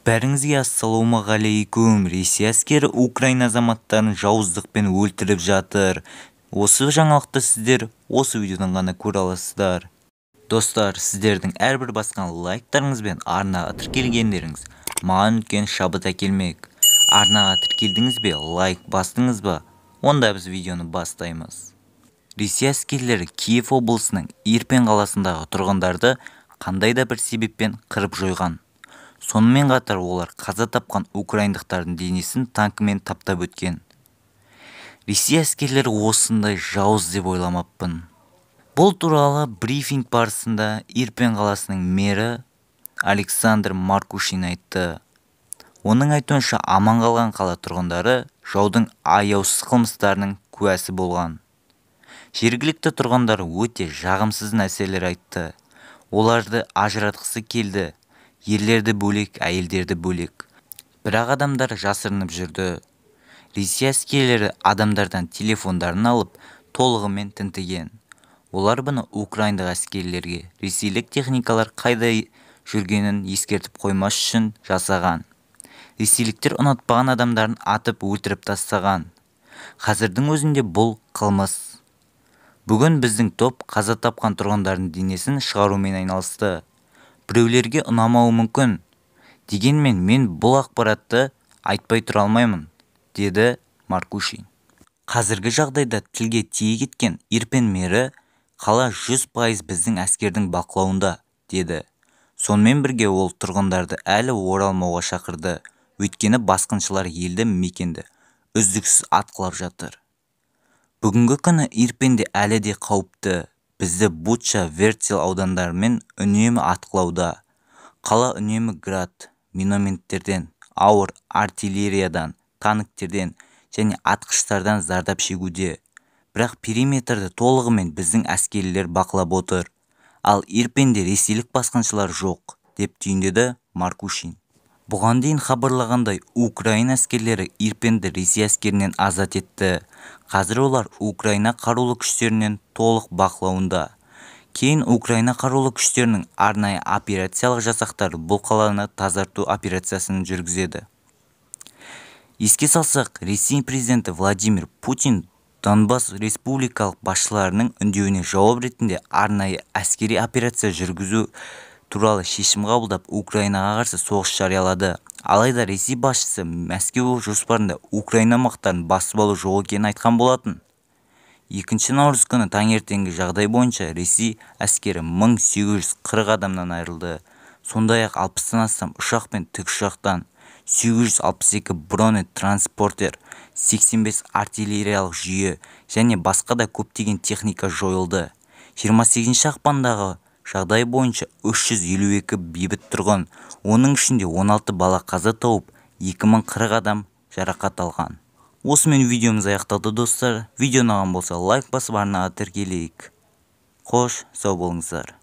Бәріңізге ассалаумағалейкум. Ресей әскері Украина азаматтарын жауыздықпен өлтіріп жатыр. Осы жаңалықты сіздер осы видеодан ғана көре аласыздар. Достар, сіздердің әрбір басқан лайктарыңыз бен арнаға тіркелгендеріңіз маған үлкен шабыт әкелмек. Арнаға тіркелдіңіз бе, лайк бастыңыз ба? Онда біз видеоны бастаймыз. Ресей әскерлері Киев облысының Ирпен қаласындағы тұрғындарды қандай да бір себеппен қырып жойған. Сонымен қатар олар қаза тапқан украиндықтардың денесін танкімен таптап өткен. Ресей әскерлері осындай жауыз деп ойламаппын. Бұл туралы брифинг барысында Ирпен қаласының мэрі Александр Маркушин айтты. Оның айтуынша аман қалған қала тұрғындары жаудың аяусыз қылмыстарының куәсі болған. Жергілікті тұрғындар өте жағымсыз нәрселер айтты. Оларды ажыратқысы келді. Ерлерді бөлек, әйелдерді бөлек. Бірақ адамдар жасырынып жүрді. Ресей әскерлері адамдардан телефондарын алып, толығымен тінтіген. Олар бұны украиндық әскерлерге ресейлік техникалар қайда жүргенін ескертіп қоймас үшін жасаған. Ресейліктер ұнатпаған адамдарын атып өлтіріп тастаған. Қазірдің өзінде бұл қылмыс. Бүгін біздің топ қаза тапқан тұрғындардың денесін шығарумен айналысты. Біреулерге ұнамауы мүмкін. Дегенмен мен бұл ақпаратты айтпай тұра алмаймын, деді Маркушин. Қазіргі жағдайда тілге тиек еткен Ирпен мэрі қала 100% біздің әскердің бақылауында, деді. Сонымен бірге ол тұрғындарды әлі оралмауға шақырды. Өйткені басқыншылар елді мекенді үздіксіз атқылап жатыр. Бүгінгі күні Ирпенде әлі де қауіпті. Бізді Буча, Вертел аудандарымен үнемі атқылауда. Қала үнемі град, минометтерден, ауыр артиллериядан, танктерден және атқыштардан зардап шегуде. Бірақ периметрді толығымен біздің әскерилер бақылап отыр. Ал Ирпенде ресейлік басқыншылар жоқ, деп түйіндеді Маркушин. Бұған дейін хабарлағандай, Украина әскерлері Ирпенді Ресей әскерінен азат етті. Қазір олар Украина қарулы күштерінен толық бақылауында. Кейін Украина қарулы күштерінің арнайы операциялық жасақтары бұл қаланы тазарту операциясын жүргізеді. Еске салсақ, Ресей президенті Владимир Путин Донбасс республикалық басшыларының үндеуіне жауап ретінде арнайы әскери операция жүргізу туралы шешім қабылдап Украинаға қарсы соғыс жариялады. Алайда Ресей басшысы Мәскеу жоспарында Украина аумақтарын басып алу жоқ екенін айтқан болатын. 2 наурыз күні таңертеңгі жағдай бойынша Ресей әскері 1840 адамнан айырылды. Сондай-ақ 60-тан астам ұшақ пен тікұшақтан, 762 бронетранспортер, 85 артиллериялық жүйе және басқа да көптеген техника жойылды. 28 ақпандағы жағдай бойынша 352 бейбіт тұрғын, оның ішінде 16 бала қаза тауып, 2040 адам жарақат алған. Осымен видеомыз аяқталды достар. Видео ұнаған болса лайк басып арнаға тіркелейік. Қош, сау болыңыздар.